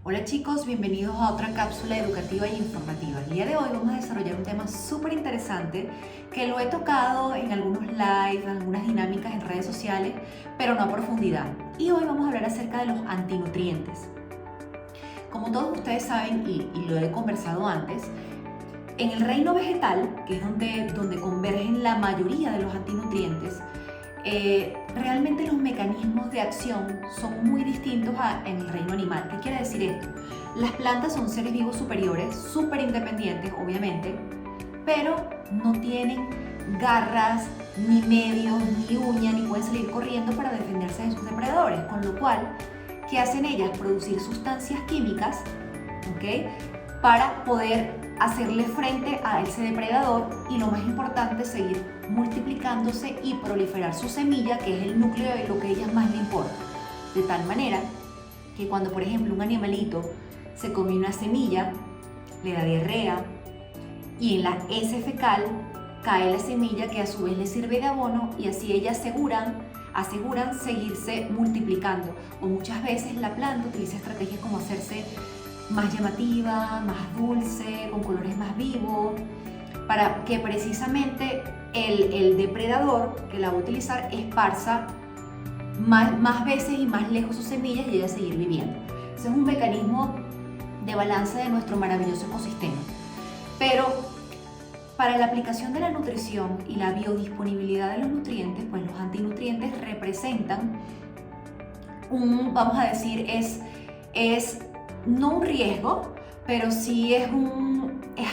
Hola chicos, bienvenidos a otra cápsula educativa e informativa. El día de hoy vamos a desarrollar un tema súper interesante que lo he tocado en algunos lives, en algunas dinámicas en redes sociales, pero no a profundidad. Y hoy vamos a hablar acerca de los antinutrientes. Como todos ustedes saben, y lo he conversado antes, en el reino vegetal, que es donde convergen la mayoría de los antinutrientes, realmente los mecanismos de acción son muy distintos en el reino animal. ¿Qué quiere decir esto? Las plantas son seres vivos superiores, súper independientes, obviamente, pero no tienen garras, ni medios, ni uñas, ni pueden salir corriendo para defenderse de sus depredadores, con lo cual, ¿qué hacen ellas? Producir sustancias químicas, ¿ok?, para poder hacerle frente a ese depredador y, lo más importante, seguir multiplicándose y proliferar su semilla, que es el núcleo de lo que a ellas más le importa. De tal manera que cuando, por ejemplo, un animalito se come una semilla, le da diarrea y en la heces fecal cae la semilla, que a su vez le sirve de abono, y así ellas aseguran seguirse multiplicando. O muchas veces la planta utiliza estrategias como hacerse más llamativa, más dulce, con colores más vivos, para que precisamente el depredador que la va a utilizar esparza más veces y más lejos sus semillas y ella seguir viviendo. Ese es un mecanismo de balance de nuestro maravilloso ecosistema. Pero para la aplicación de la nutrición y la biodisponibilidad de los nutrientes, pues los antinutrientes representan vamos a decir, es no un riesgo, pero sí es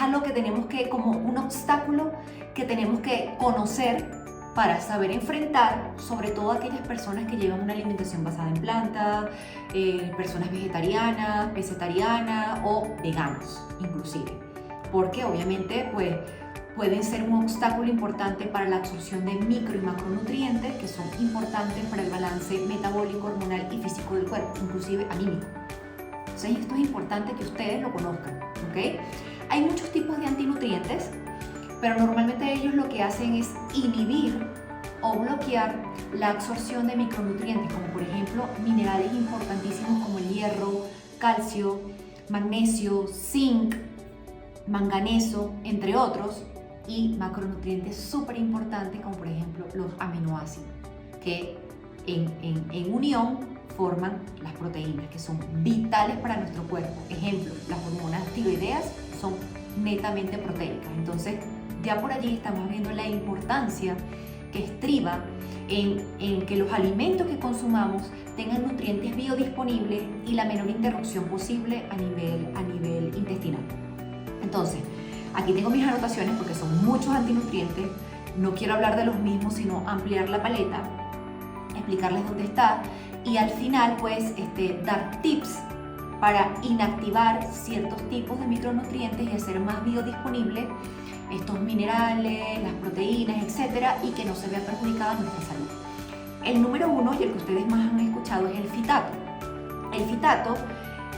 algo que tenemos que, como un obstáculo que tenemos que conocer para saber enfrentar, sobre todo aquellas personas que llevan una alimentación basada en plantas, personas vegetarianas, pescetarianas o veganos inclusive, porque obviamente pues pueden ser un obstáculo importante para la absorción de micro y macronutrientes que son importantes para el balance metabólico, hormonal y físico del cuerpo, inclusive anímico. Entonces esto es importante que ustedes lo conozcan, ¿ok? Hay muchos tipos de antinutrientes, pero normalmente ellos lo que hacen es inhibir o bloquear la absorción de micronutrientes, como por ejemplo minerales importantísimos como el hierro, calcio, magnesio, zinc, manganeso, entre otros, y macronutrientes súper importantes como por ejemplo los aminoácidos, que en unión forman las proteínas, que son vitales para nuestro cuerpo. Ejemplo, las hormonas tiroideas son netamente proteicas. Entonces, ya por allí estamos viendo la importancia que estriba en que los alimentos que consumamos tengan nutrientes biodisponibles y la menor interrupción posible a nivel intestinal. Entonces, aquí tengo mis anotaciones porque son muchos antinutrientes. No quiero hablar de los mismos, sino ampliar la paleta, explicarles dónde está y al final pues dar tips para inactivar ciertos tipos de micronutrientes y hacer más biodisponibles estos minerales, las proteínas, etcétera, y que no se vea perjudicada nuestra salud. El número uno, y el que ustedes más han escuchado, es el fitato. El fitato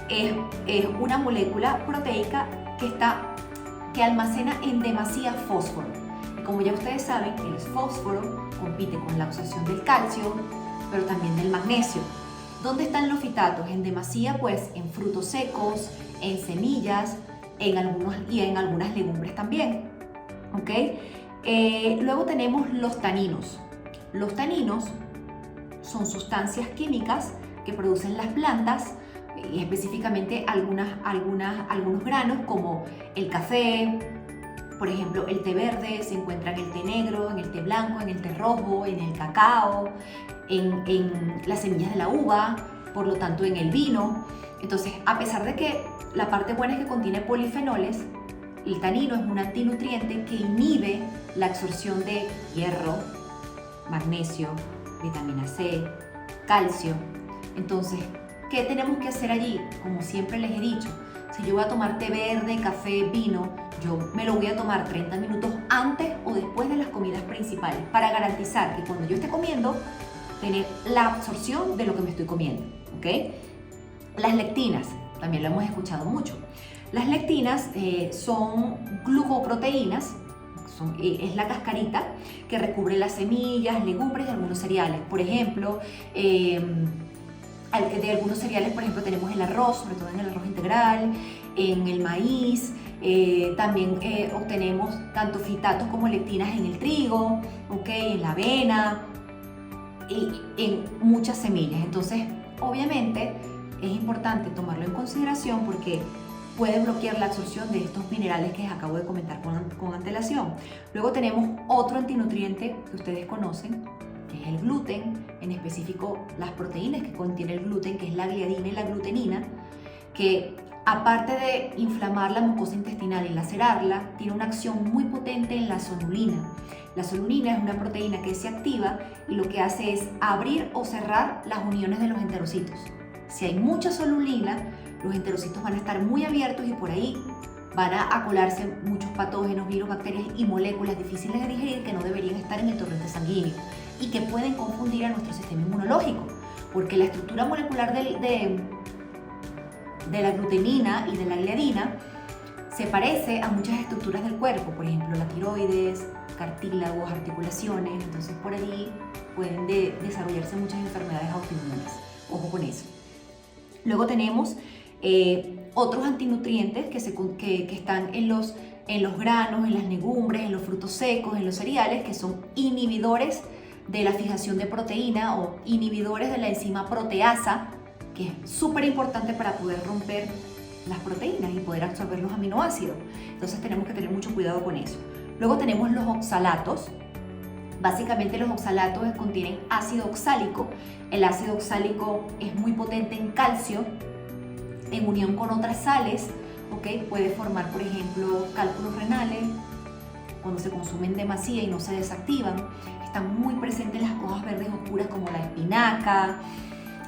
es una molécula proteica que almacena en demasía fósforo. Y como ya ustedes saben, el fósforo compite con la absorción del calcio, pero también del magnesio. ¿Dónde están los fitatos? En demasía, pues en frutos secos, en semillas, en algunas legumbres también. ¿Ok? Luego tenemos los taninos. Los taninos son sustancias químicas que producen las plantas, y específicamente algunos granos como el café, por ejemplo el té verde, se encuentra en el té negro, en el té blanco, en el té rojo, en el cacao, en las semillas de la uva, por lo tanto en el vino. Entonces, a pesar de que la parte buena es que contiene polifenoles, el tanino es un antinutriente que inhibe la absorción de hierro, magnesio, vitamina C, calcio. Entonces, ¿qué tenemos que hacer allí? Como siempre les he dicho, si yo voy a tomar té verde, café, vino, yo me lo voy a tomar 30 minutos antes o después de las comidas principales para garantizar que cuando yo esté comiendo, tener la absorción de lo que me estoy comiendo, ¿ok? Las lectinas, también lo hemos escuchado mucho. Las lectinas son glucoproteínas, es la cascarita que recubre las semillas, legumbres y algunos cereales. Por ejemplo, de algunos cereales, por ejemplo, tenemos el arroz, sobre todo en el arroz integral, en el maíz, también obtenemos tanto fitatos como lectinas en el trigo, en la avena y en muchas semillas. Entonces, obviamente, es importante tomarlo en consideración porque puede bloquear la absorción de estos minerales que les acabo de comentar con antelación. Luego tenemos otro antinutriente que ustedes conocen, que es el gluten, en específico las proteínas que contiene el gluten, que es la gliadina y la glutenina, que aparte de inflamar la mucosa intestinal y lacerarla, tiene una acción muy potente en la sonulina. La sonulina es una proteína que se activa y lo que hace es abrir o cerrar las uniones de los enterocitos. Si hay mucha sonulina, los enterocitos van a estar muy abiertos y por ahí van a colarse muchos patógenos, virus, bacterias y moléculas difíciles de digerir que no deberían estar en el torrente sanguíneo y que pueden confundir a nuestro sistema inmunológico, porque la estructura molecular de la glutenina y de la gliadina se parece a muchas estructuras del cuerpo, por ejemplo la tiroides, cartílagos, articulaciones, entonces por allí pueden desarrollarse muchas enfermedades autoinmunes. Ojo con eso. Luego tenemos otros antinutrientes que están en los granos, en las legumbres, en los frutos secos, en los cereales, que son inhibidores de la fijación de proteína o inhibidores de la enzima proteasa, que es súper importante para poder romper las proteínas y poder absorber los aminoácidos. Entonces tenemos que tener mucho cuidado con eso. Luego tenemos los oxalatos. Básicamente los oxalatos contienen ácido oxálico. El ácido oxálico es muy potente en calcio, en unión con otras sales, puede formar, por ejemplo, cálculos renales, cuando se consumen demasía y no se desactivan. Están muy presentes en las hojas verdes oscuras como la espinaca,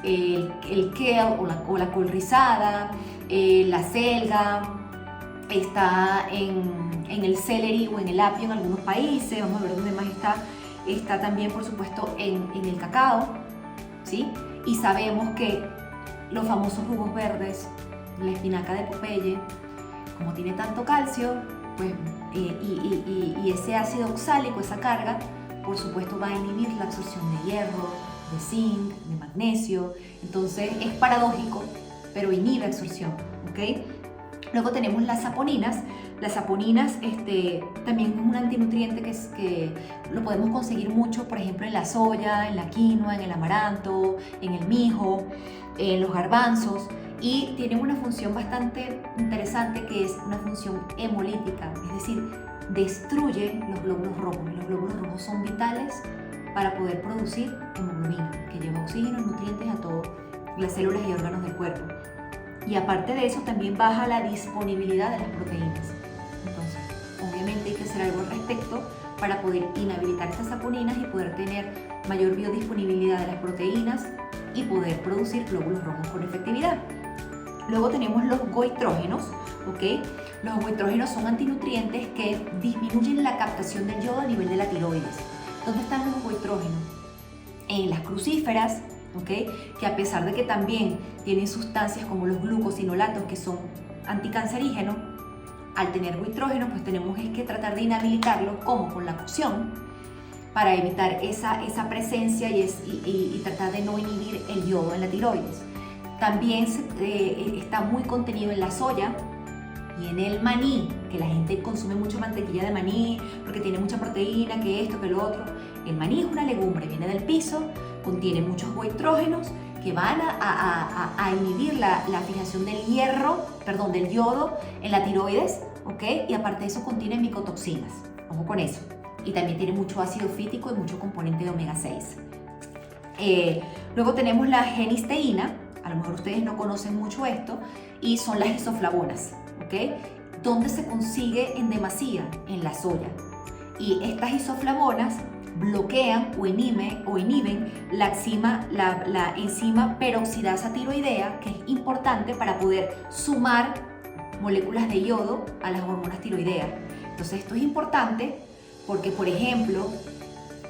el kale o la col rizada, la selga, está en el celery o en el apio en algunos países. Vamos a ver dónde más está también, por supuesto, en el cacao, ¿sí? Y sabemos que los famosos jugos verdes, la espinaca de Popeye, como tiene tanto calcio, pues, y ese ácido oxálico, esa carga, por supuesto va a inhibir la absorción de hierro, de zinc, de magnesio. Entonces es paradójico, pero inhibe absorción, ¿ok? Luego tenemos las saponinas. Las saponinas también es un antinutriente que lo podemos conseguir mucho, por ejemplo, en la soya, en la quinoa, en el amaranto, en el mijo, en los garbanzos, y tienen una función bastante interesante que es una función hemolítica, es decir, destruye los glóbulos rojos. Los glóbulos rojos son vitales para poder producir hemoglobina, que lleva oxígeno y nutrientes a todas las células y órganos del cuerpo. Y aparte de eso, también baja la disponibilidad de las proteínas. Entonces, obviamente hay que hacer algo al respecto para poder inhabilitar estas saponinas y poder tener mayor biodisponibilidad de las proteínas y poder producir glóbulos rojos con efectividad. Luego tenemos los goitrógenos, Los goitrógenos son antinutrientes que disminuyen la captación del yodo a nivel de la tiroides. ¿Dónde están los goitrógenos? En las crucíferas, que a pesar de que también tienen sustancias como los glucosinolatos que son anticancerígenos, al tener goitrógenos pues tenemos que tratar de inhabilitarlo, como con la cocción, para evitar esa presencia y tratar de no inhibir el yodo en la tiroides. También está muy contenido en la soya y en el maní, que la gente consume mucho mantequilla de maní porque tiene mucha proteína, que esto, que lo otro. El maní es una legumbre, viene del piso, contiene muchos goitrógenos que van a inhibir la fijación del yodo en la tiroides, y aparte de eso contiene micotoxinas, ojo con eso. Y también tiene mucho ácido fítico y mucho componente de omega 6. Luego tenemos la genisteína, a lo mejor ustedes no conocen mucho esto, y son las isoflavonas, ¿Dónde se consigue en demasía? En la soya. Y estas isoflavonas bloquean o inhiben la enzima peroxidasa tiroidea, que es importante para poder sumar moléculas de yodo a las hormonas tiroideas. Entonces esto es importante porque, por ejemplo,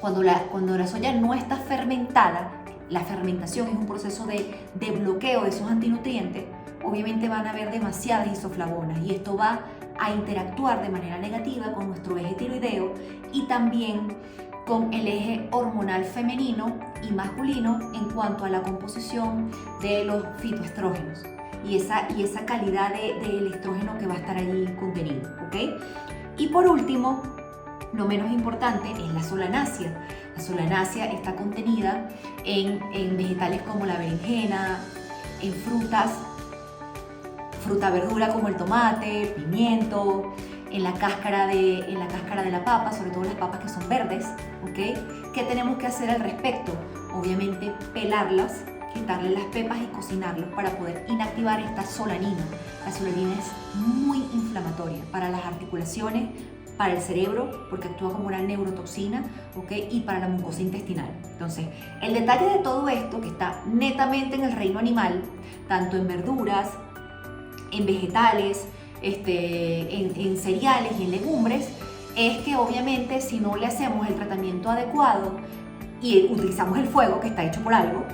cuando la soya no está fermentada, la fermentación es un proceso de bloqueo de esos antinutrientes, obviamente van a haber demasiadas isoflavonas y esto va a interactuar de manera negativa con nuestro eje tiroideo y también con el eje hormonal femenino y masculino en cuanto a la composición de los fitoestrógenos y esa calidad del estrógeno que va a estar allí contenido, ¿ok? Y por último, no menos importante, es la solanácea. La solanácea está contenida en vegetales como la berenjena, en fruta verdura como el tomate, pimiento, en la cáscara de la papa, sobre todo las papas que son verdes, ¿ok? ¿Qué tenemos que hacer al respecto? Obviamente pelarlas, quitarle las pepas y cocinarlos para poder inactivar esta solanina. La solanina es muy inflamatoria para las articulaciones, para el cerebro, porque actúa como una neurotoxina, ¿ok? Y para la mucosa intestinal. Entonces, el detalle de todo esto, que está netamente en el reino animal, tanto en verduras, en vegetales, en cereales y en legumbres, es que obviamente si no le hacemos el tratamiento adecuado y utilizamos el fuego, que está hecho por algo,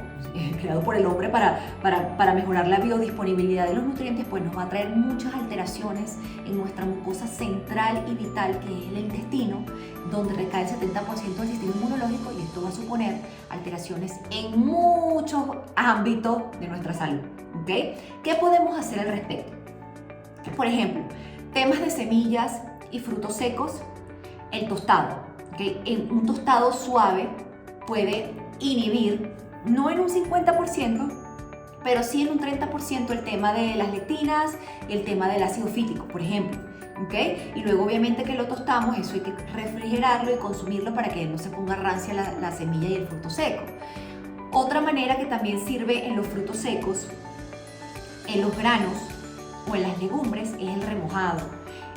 creado por el hombre para mejorar la biodisponibilidad de los nutrientes, pues nos va a traer muchas alteraciones en nuestra mucosa central y vital, que es el intestino, donde recae el 70% del sistema inmunológico, y esto va a suponer alteraciones en muchos ámbitos de nuestra salud, ¿ok? ¿Qué podemos hacer al respecto? Por ejemplo, temas de semillas y frutos secos, el tostado, ¿ok? En un tostado suave puede inhibir, no en un 50%, pero sí en un 30% el tema de las lectinas y el tema del ácido fítico, por ejemplo, ¿ok? Y luego obviamente que lo tostamos, eso hay que refrigerarlo y consumirlo para que no se ponga rancia la semilla y el fruto seco. Otra manera que también sirve en los frutos secos, en los granos o en las legumbres, es el remojado.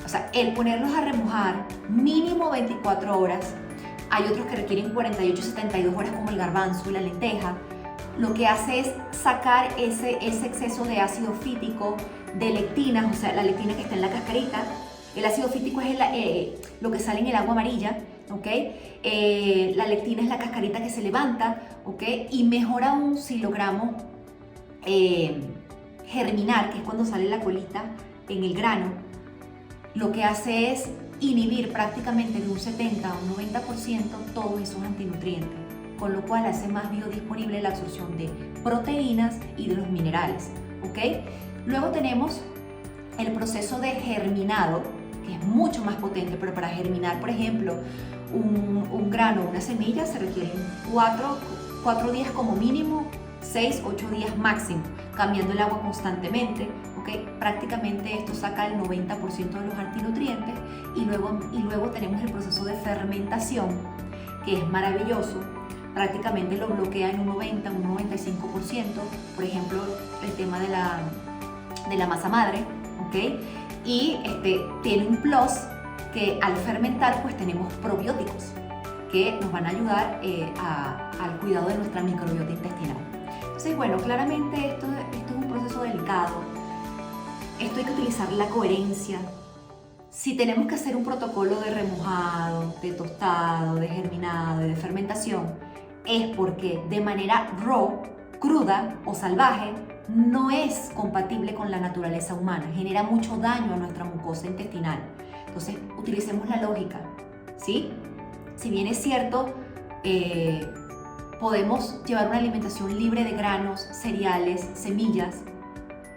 O sea, el ponerlos a remojar mínimo 24 horas. Hay otros que requieren 48 y 72 horas, como el garbanzo y la lenteja. Lo que hace es sacar ese exceso de ácido fítico, de lectinas, o sea, la lectina que está en la cascarita. El ácido fítico es lo que sale en el agua amarilla, ¿ok? La lectina es la cascarita que se levanta, ¿ok? Y mejor aún si logramos germinar, que es cuando sale la colita en el grano, lo que hace es inhibir prácticamente de un 70 a un 90% todos esos antinutrientes, con lo cual hace más biodisponible la absorción de proteínas y de los minerales, ¿ok? Luego tenemos el proceso de germinado, que es mucho más potente, pero para germinar, por ejemplo, un grano o una semilla se requieren 4 días como mínimo, 6, 8 días máximo, cambiando el agua constantemente, ¿ok? Prácticamente esto saca el 90% de los antinutrientes, y luego tenemos el proceso de fermentación, que es maravilloso, prácticamente lo bloquea en un 90, un 95%, por ejemplo, el tema de la masa madre, ¿ok? Y tiene un plus que al fermentar pues tenemos probióticos que nos van a ayudar al cuidado de nuestra microbiota intestinal. Entonces, bueno, claramente esto es un proceso delicado. Esto hay que utilizar la coherencia. Si tenemos que hacer un protocolo de remojado, de tostado, de germinado y de fermentación, es porque de manera raw, cruda o salvaje, no es compatible con la naturaleza humana, genera mucho daño a nuestra mucosa intestinal. Entonces, utilicemos la lógica, ¿sí? Si bien es cierto, podemos llevar una alimentación libre de granos, cereales, semillas,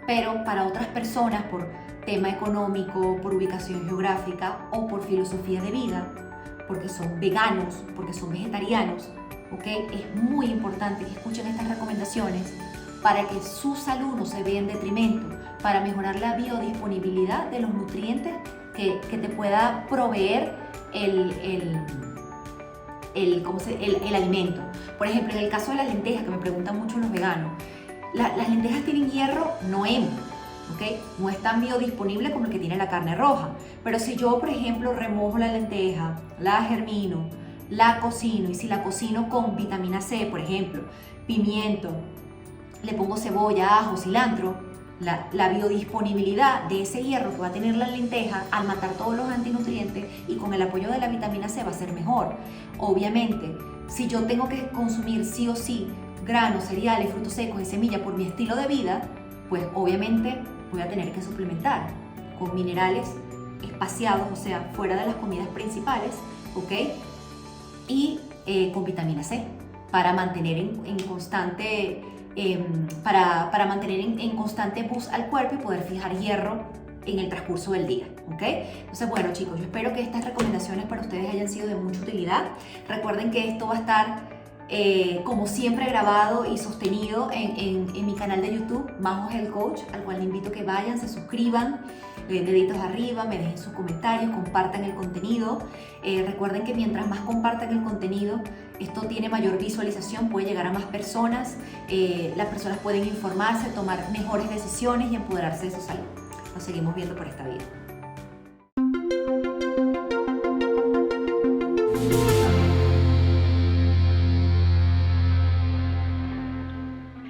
pero para otras personas, por tema económico, por ubicación geográfica o por filosofía de vida, porque son veganos, porque son vegetarianos, ¿ok? Es muy importante que escuchen estas recomendaciones para que su salud no se vea en detrimento, para mejorar la biodisponibilidad de los nutrientes que te pueda proveer el alimento. Por ejemplo, en el caso de las lentejas, que me preguntan mucho los veganos, las lentejas tienen hierro, no hemo, ¿ok? No es tan biodisponible como el que tiene la carne roja. Pero si yo, por ejemplo, remojo la lenteja, la germino, la cocino, y si la cocino con vitamina C, por ejemplo, pimiento, le pongo cebolla, ajo, cilantro, la biodisponibilidad de ese hierro que va a tener la lenteja al matar todos los antinutrientes y con el apoyo de la vitamina C va a ser mejor. Obviamente, si yo tengo que consumir sí o sí granos, cereales, frutos secos y semillas por mi estilo de vida, pues obviamente voy a tener que suplementar con minerales espaciados, o sea, fuera de las comidas principales, ¿ok? Y con vitamina C, para mantener en constante, para mantener en constante boost al cuerpo y poder fijar hierro en el transcurso del día, ¿ok? Entonces, bueno, chicos, yo espero que estas recomendaciones para ustedes hayan sido de mucha utilidad. Recuerden que esto va a estar como siempre grabado y sostenido en mi canal de YouTube, Majo Health Coach, al cual les invito a que vayan, se suscriban, le den deditos arriba, me dejen sus comentarios, compartan el contenido. Recuerden que mientras más compartan el contenido, esto tiene mayor visualización, puede llegar a más personas, las personas pueden informarse, tomar mejores decisiones y empoderarse de su salud. Nos seguimos viendo por esta vida.